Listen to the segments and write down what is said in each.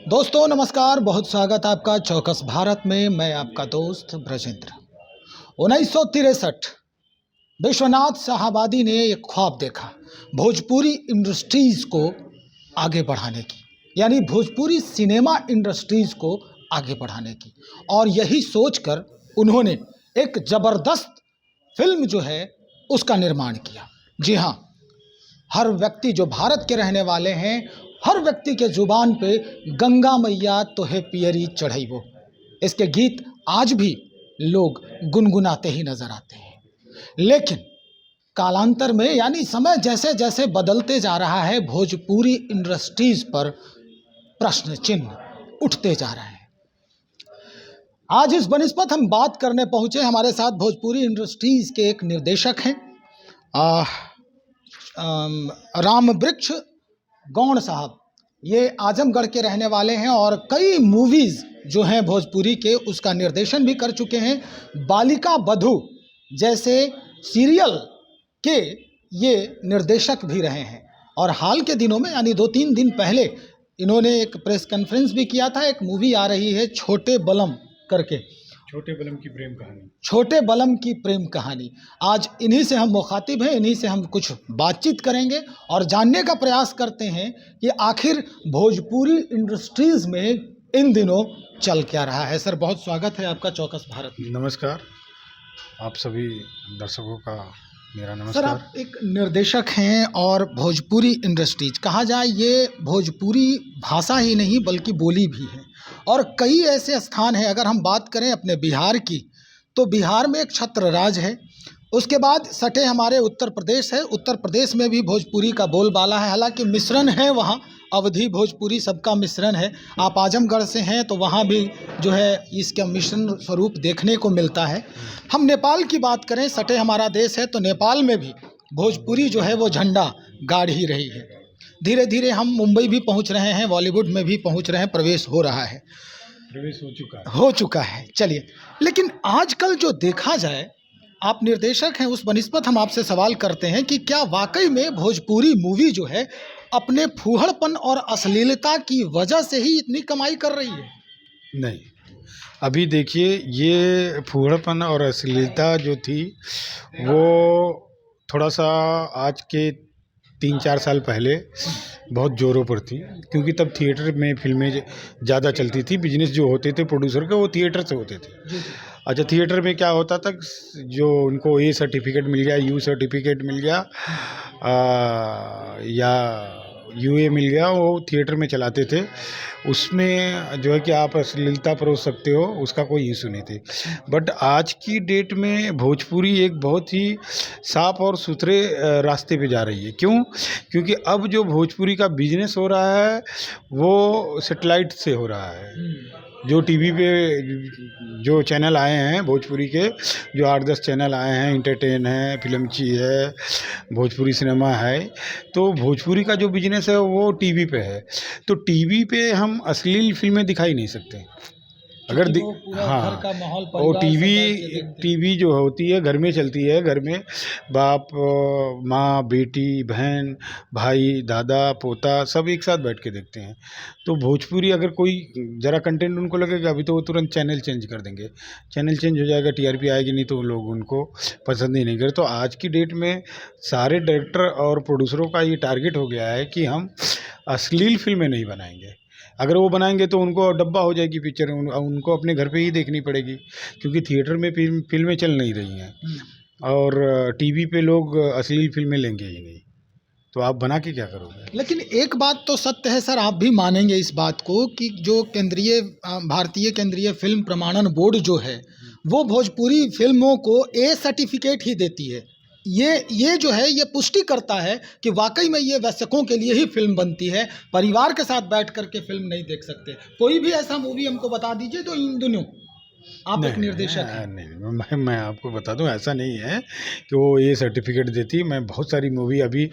दोस्तों नमस्कार, बहुत स्वागत आपका चौकस भारत में। मैं आपका दोस्त ब्रजेंद्र। 1963 विश्वनाथ साहबादी ने एक ख्वाब देखा भोजपुरी इंडस्ट्रीज़ को आगे बढ़ाने की, यानी भोजपुरी सिनेमा इंडस्ट्रीज़ को आगे बढ़ाने की। और यही सोचकर उन्होंने एक ज़बरदस्त फिल्म जो है उसका निर्माण किया। जी हाँ, हर व्यक्ति जो भारत के रहने वाले हैं, हर व्यक्ति के ज़ुबान पे गंगा मैया तोहे पियरी चढ़ैबो, इसके गीत आज भी लोग गुनगुनाते ही नज़र आते हैं। लेकिन कालांतर में, यानी समय जैसे जैसे बदलते जा रहा है, भोजपुरी इंडस्ट्रीज़ पर प्रश्न चिन्ह उठते जा रहे हैं। आज इस बनिस्पत हम बात करने पहुँचे। हमारे साथ भोजपुरी इंडस्ट्रीज़ के एक निर्देशक हैं, रामवृक्ष गौड़ साहब। ये आजमगढ़ के रहने वाले हैं और कई मूवीज़ जो हैं भोजपुरी के उसका निर्देशन भी कर चुके हैं। बालिका बधू जैसे सीरियल के ये निर्देशक भी रहे हैं। और हाल के दिनों में, यानी 2-3 दिन पहले, इन्होंने एक प्रेस कॉन्फ्रेंस भी किया था। एक मूवी आ रही है छोटे बलम करके, छोटे बलम की प्रेम कहानी। छोटे बलम की प्रेम कहानी। आज इन्हीं से हम मुखातिब हैं, इन्हीं से हम कुछ बातचीत करेंगे और जानने का प्रयास करते हैं कि आखिर भोजपुरी इंडस्ट्रीज़ में इन दिनों चल क्या रहा है। सर, बहुत स्वागत है आपका चौकस भारत में। नमस्कार, आप सभी दर्शकों का मेरा नमस्कार। सर, आप एक निर्देशक हैं और भोजपुरी इंडस्ट्रीज कहा जाए, ये भोजपुरी भाषा ही नहीं बल्कि बोली भी है। और कई ऐसे स्थान हैं, अगर हम बात करें अपने बिहार की, तो बिहार में एक छत्रराज है। उसके बाद सटे हमारे उत्तर प्रदेश है। उत्तर प्रदेश में भी भोजपुरी का बोलबाला है, हालांकि मिश्रण है वहाँ, अवधी भोजपुरी सबका मिश्रण है। आप आजमगढ़ से हैं तो वहाँ भी जो है इसका मिश्रण स्वरूप देखने को मिलता है। हम नेपाल की बात करें, सटे हमारा देश है, तो नेपाल में भी भोजपुरी जो है वो झंडा गाड़ ही रही है। धीरे धीरे हम मुंबई भी पहुँच रहे हैं, बॉलीवुड में भी पहुँच रहे हैं, प्रवेश हो रहा है, प्रवेश हो चुका है। चलिए, लेकिन आजकल जो देखा जाए, आप निर्देशक हैं, उस बनिस्पत हम आपसे सवाल करते हैं कि क्या वाकई में भोजपुरी मूवी जो है अपने फूहड़पन और अश्लीलता की वजह से ही इतनी कमाई कर रही है? नहीं, अभी देखिए, ये फूहड़पन और अश्लीलता जो थी वो थोड़ा सा आज के 3-4 साल पहले बहुत ज़ोरों पर थी, क्योंकि तब थिएटर में फिल्में ज़्यादा चलती थी। बिजनेस जो होते थे प्रोड्यूसर के, वो थिएटर से होते थे। अच्छा, थिएटर में क्या होता था, जो उनको ए सर्टिफिकेट मिल गया, यू सर्टिफिकेट मिल गया, या यूए मिल गया, वो थिएटर में चलाते थे। उसमें जो है कि आप अश्लीलता परोस सकते हो, उसका कोई इशू नहीं थी। बट आज की डेट में भोजपुरी एक बहुत ही साफ और सुथरे रास्ते पे जा रही है। क्यों? क्योंकि अब जो भोजपुरी का बिजनेस हो रहा है वो सैटेलाइट से हो रहा है। जो टीवी पे जो चैनल आए हैं भोजपुरी के, जो 8-10 चैनल आए हैं, इंटरटेन है, फिल्मची है, भोजपुरी सिनेमा है, तो भोजपुरी का जो बिजनेस है वो टीवी पे है। तो टीवी पे हम अश्लील फिल्में दिखाई नहीं सकते। अगर हाँ, घर का माहौल, वो टीवी जो होती है घर में चलती है। घर में बाप, माँ, बेटी, बहन, भाई, दादा, पोता सब एक साथ बैठ के देखते हैं। तो भोजपुरी अगर कोई ज़रा कंटेंट उनको लगेगा अभी, तो वो तुरंत चैनल चेंज कर देंगे। चैनल चेंज हो जाएगा, टीआरपी आएगी नहीं, तो लोग उनको पसंद ही नहीं करते। तो आज की डेट में सारे डायरेक्टर और प्रोड्यूसरों का ये टारगेट हो गया है कि हम अश्लील फिल्में नहीं बनाएंगे। अगर वो बनाएंगे तो उनको डब्बा हो जाएगी पिक्चर, उनको अपने घर पे ही देखनी पड़ेगी, क्योंकि थिएटर में फिल्में चल नहीं रही हैं और टीवी पे लोग अश्लील फिल्में लेंगे ही नहीं। तो आप बना के क्या करोगे? लेकिन एक बात तो सत्य है सर, आप भी मानेंगे इस बात को कि जो भारतीय केंद्रीय फिल्म प्रमाणन बोर्ड जो है वो भोजपुरी फिल्मों को ए सर्टिफिकेट ही देती है। ये जो है ये पुष्टि करता है कि वाकई में ये वयस्कों के लिए ही फिल्म बनती है, परिवार के साथ बैठ कर के फिल्म नहीं देख सकते। कोई भी ऐसा मूवी हमको बता दीजिए तो इन दिनों, आप एक निर्देशक हैं। नहीं, मैं आपको बता दूं, ऐसा नहीं है कि वो ये सर्टिफिकेट देती है। मैं बहुत सारी मूवी अभी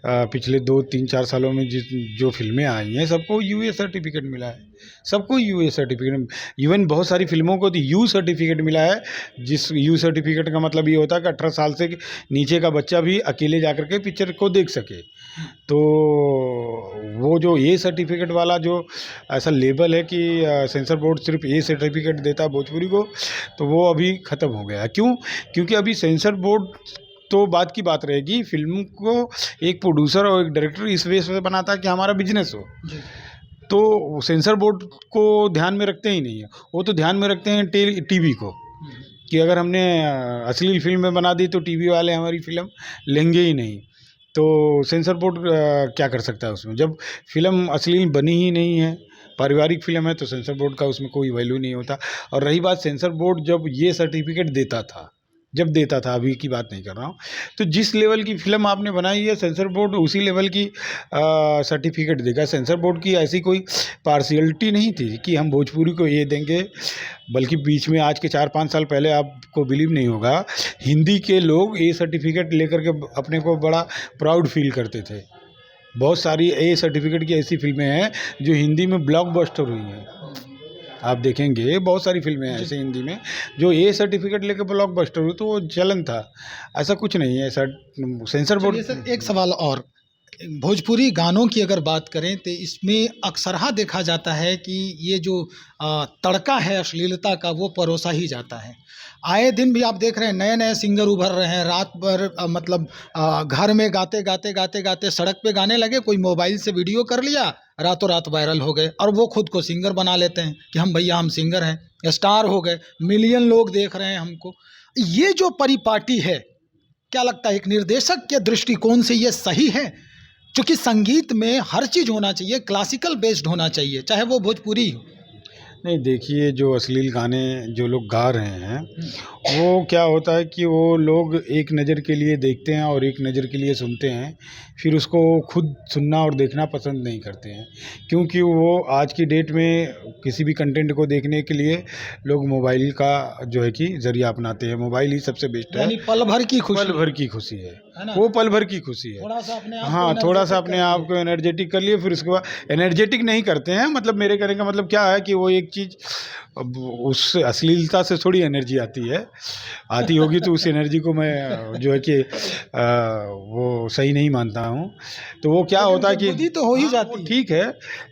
पिछले 2-3-4 सालों में जो फिल्में आई हैं सबको यूए सर्टिफिकेट मिला है। सबको यू सर्टिफिकेट, इवन बहुत सारी फिल्मों को तो यू सर्टिफिकेट मिला है, जिस यू सर्टिफिकेट का मतलब ये होता है कि 18 साल से नीचे का बच्चा भी अकेले जाकर के पिक्चर को देख सके। तो वो जो ए सर्टिफिकेट वाला जो ऐसा लेबल है कि सेंसर बोर्ड सिर्फ ए सर्टिफिकेट देता है भोजपुरी को, तो वो अभी ख़त्म हो गया है। क्यों? क्योंकि अभी सेंसर बोर्ड तो बात की बात रहेगी, फिल्म को एक प्रोड्यूसर और एक डायरेक्टर इस वजह से बनाता है कि हमारा बिजनेस हो। तो सेंसर बोर्ड को ध्यान में रखते ही नहीं है, वो तो ध्यान में रखते हैं टीवी को, कि अगर हमने अश्लील फिल्में बना दी तो टीवी वाले हमारी फिल्म लेंगे ही नहीं। तो सेंसर बोर्ड क्या कर सकता है उसमें, जब फिल्म अश्लील बनी ही नहीं है, पारिवारिक फिल्म है, तो सेंसर बोर्ड का उसमें कोई वैल्यू नहीं होता। और रही बात, सेंसर बोर्ड जब ये सर्टिफिकेट देता था, अभी की बात नहीं कर रहा हूँ, तो जिस लेवल की फ़िल्म आपने बनाई है सेंसर बोर्ड उसी लेवल की सर्टिफिकेट देगा। सेंसर बोर्ड की ऐसी कोई पार्शियलिटी नहीं थी कि हम भोजपुरी को ये देंगे, बल्कि बीच में आज के 4-5 साल पहले, आपको बिलीव नहीं होगा, हिंदी के लोग ए सर्टिफिकेट लेकर के अपने को बड़ा प्राउड फील करते थे। बहुत सारी ए सर्टिफिकेट की ऐसी फिल्में हैं जो हिंदी में ब्लॉकबस्टर हुई हैं। आप देखेंगे बहुत सारी फिल्में हैं ऐसे हिंदी में जो ए सर्टिफिकेट लेके ब्लॉकबस्टर हुई, तो वो चलन था, ऐसा कुछ नहीं है। ऐसा सेंसर बोर्ड। चलिए सर, एक सवाल और, भोजपुरी गानों की अगर बात करें तो इसमें अक्सरहा देखा जाता है कि ये जो तड़का है अश्लीलता का वो परोसा ही जाता है। आए दिन भी आप देख रहे हैं नए नए सिंगर उभर रहे हैं, रात भर मतलब घर में गाते गाते गाते गाते सड़क पे गाने लगे, कोई मोबाइल से वीडियो कर लिया, रातों रात वायरल हो गए और वो खुद को सिंगर बना लेते हैं कि हम भैया हम सिंगर हैं, स्टार हो गए, मिलियन लोग देख रहे हैं हमको। ये जो परिपाटी है, क्या लगता है एक निर्देशक के दृष्टिकोण से ये सही है? क्योंकि संगीत में हर चीज़ होना चाहिए, क्लासिकल बेस्ड होना चाहिए, चाहे वो भोजपुरी हो। नहीं, देखिए, जो अश्लील गाने जो लोग गा रहे हैं, वो क्या होता है कि वो लोग एक नज़र के लिए देखते हैं और एक नज़र के लिए सुनते हैं, फिर उसको खुद सुनना और देखना पसंद नहीं करते हैं। क्योंकि वो आज की डेट में किसी भी कंटेंट को देखने के लिए लोग मोबाइल का जो है कि ज़रिया अपनाते हैं। मोबाइल ही सबसे बेस्ट है। यानी पल भर की खुशी, पल भर की खुशी है ना? वो पल भर की खुशी है। थोड़ा सा अपने आप हाँ, को थोड़ा सा energetic अपने कर आप लिए। को एनर्जेटिक कर लिए, फिर उसके बाद एनर्जेटिक नहीं करते हैं। मतलब मेरे कहने का मतलब क्या है कि वो एक चीज़, अब उस अश्लीलता से थोड़ी एनर्जी आती है, आती होगी तो उस एनर्जी को मैं जो है कि वो सही नहीं मानता हूँ। तो वो क्या लेकिन होता है कि गुदगुदी तो हो ही हाँ, जाती वो है। ठीक है,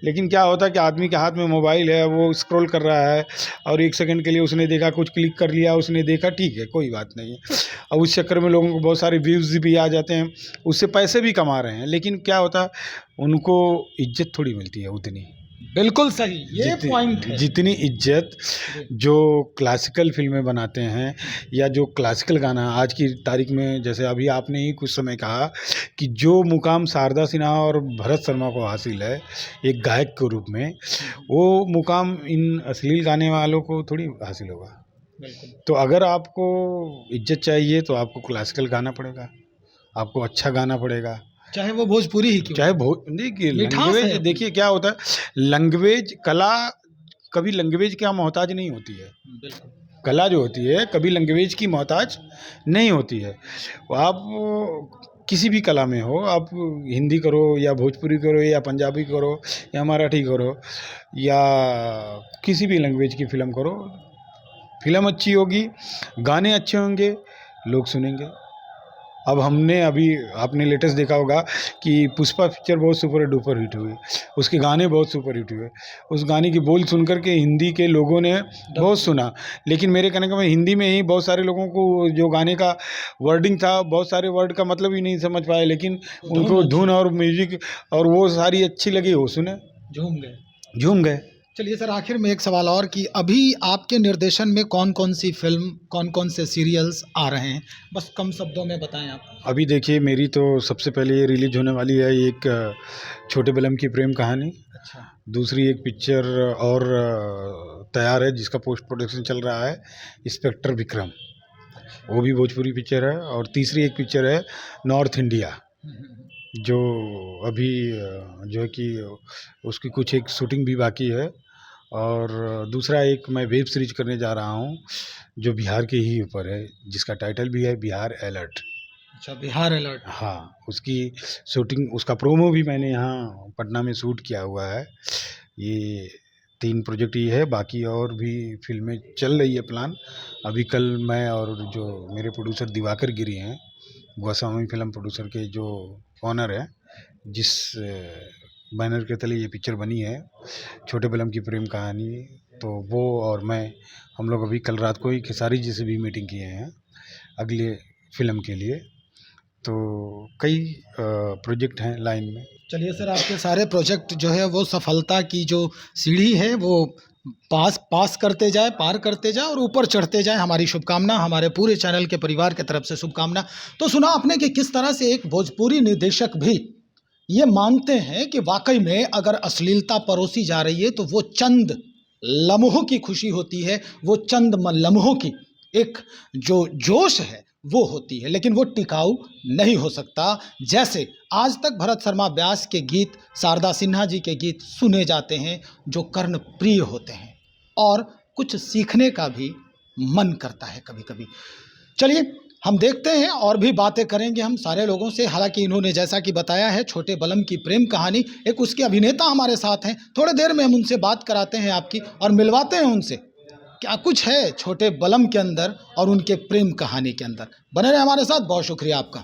लेकिन क्या होता है कि आदमी के हाथ में मोबाइल है, वो स्क्रॉल कर रहा है और 1 सेकंड के लिए उसने देखा, कुछ क्लिक कर लिया, उसने देखा, ठीक है, कोई बात नहीं है। और उस चक्कर में लोगों को बहुत सारे व्यूज़ भी आ जाते हैं, उससे पैसे भी कमा रहे हैं, लेकिन क्या होता है, उनको इज्जत थोड़ी मिलती है उतनी। बिल्कुल सही, ये पॉइंट है। जितनी इज्जत जो क्लासिकल फिल्में बनाते हैं या जो क्लासिकल गाना आज की तारीख में, जैसे अभी आपने ही कुछ समय कहा कि जो मुकाम शारदा सिन्हा और भरत शर्मा को हासिल है एक गायक के रूप में, वो मुकाम इन अश्लील गाने वालों को थोड़ी हासिल होगा। बिल्कुल। तो अगर आपको इज्जत चाहिए तो आपको क्लासिकल गाना पड़ेगा, आपको अच्छा गाना पड़ेगा, चाहे वो भोजपुरी ही क्यों। चाहे देखिए मिठास लैंग्वेज, है। देखिए क्या होता है, लैंग्वेज कला कभी लैंग्वेज का मोहताज नहीं होती है। बिल्कुल। कला जो होती है कभी लैंग्वेज की मोहताज नहीं होती है। आप किसी भी कला में हो, आप हिंदी करो या भोजपुरी करो या पंजाबी करो या मराठी करो या किसी भी लैंग्वेज की फ़िल्म करो, फिल्म अच्छी होगी, गाने अच्छे होंगे, लोग सुनेंगे। अब अभी आपने लेटेस्ट देखा होगा कि पुष्पा पिक्चर बहुत सुपर डुपर हिट हुई, उसके गाने बहुत सुपर हिट हुए, उस गाने की बोल सुनकर के हिंदी के लोगों ने बहुत सुना, लेकिन मेरे कहने का मैं हिंदी में ही बहुत सारे लोगों को जो गाने का वर्डिंग था, बहुत सारे वर्ड का मतलब ही नहीं समझ पाए, लेकिन उनको धुन और म्यूजिक और वो सारी अच्छी लगी, वो सुने, झूम गए। चलिए सर, आखिर में एक सवाल और कि अभी आपके निर्देशन में कौन कौन सी फिल्म, कौन कौन से सीरियल्स आ रहे हैं, बस कम शब्दों में बताएं आप। अभी देखिए, मेरी तो सबसे पहले ये रिलीज होने वाली है एक छोटे बलम की प्रेम कहानी। अच्छा। दूसरी एक पिक्चर और तैयार है जिसका पोस्ट प्रोडक्शन चल रहा है, इंस्पेक्टर विक्रम, वो भी भोजपुरी पिक्चर है। और तीसरी एक पिक्चर है नॉर्थ इंडिया, जो अभी जो है कि उसकी कुछ एक शूटिंग भी बाकी है। और दूसरा एक मैं वेब सीरीज करने जा रहा हूँ जो बिहार के ही ऊपर है, जिसका टाइटल भी है बिहार अलर्ट। अच्छा, बिहार अलर्ट। हाँ, उसकी शूटिंग, उसका प्रोमो भी मैंने यहाँ पटना में शूट किया हुआ है। ये 3 प्रोजेक्ट ये है, बाकी और भी फिल्में चल रही है प्लान। अभी कल मैं और जो मेरे प्रोड्यूसर दिवाकर गिरी हैं, गोस्वामी फिल्म प्रोड्यूसर के जो ऑनर है, जिस बैनर के तले ये पिक्चर बनी है, छोटे बलम की प्रेम कहानी, तो वो और मैं, हम लोग अभी कल रात को ही खेसारी जी से भी मीटिंग किए हैं अगले फिल्म के लिए। तो कई प्रोजेक्ट हैं लाइन में। चलिए सर, आपके सारे प्रोजेक्ट जो है वो सफलता की जो सीढ़ी है वो पास करते जाए, पार करते जाए और ऊपर चढ़ते जाए। हमारी शुभकामना, हमारे पूरे चैनल के परिवार की तरफ से शुभकामना। तो सुना आपने कि किस तरह से एक भोजपुरी निर्देशक भी ये मानते हैं कि वाकई में अगर अश्लीलता परोसी जा रही है तो वो चंद लम्हों की खुशी होती है, वो चंद लम्हों की एक जो जोश है वो होती है, लेकिन वो टिकाऊ नहीं हो सकता। जैसे आज तक भरत शर्मा व्यास के गीत, शारदा सिन्हा जी के गीत सुने जाते हैं जो कर्ण प्रिय होते हैं और कुछ सीखने का भी मन करता है कभी कभी। चलिए हम देखते हैं और भी बातें करेंगे हम सारे लोगों से। हालांकि इन्होंने जैसा कि बताया है छोटे बलम की प्रेम कहानी, एक उसके अभिनेता हमारे साथ हैं, थोड़ी देर में हम उनसे बात कराते हैं आपकी और मिलवाते हैं उनसे क्या कुछ है छोटे बलम के अंदर और उनके प्रेम कहानी के अंदर। बने रहे हमारे साथ, बहुत शुक्रिया आपका।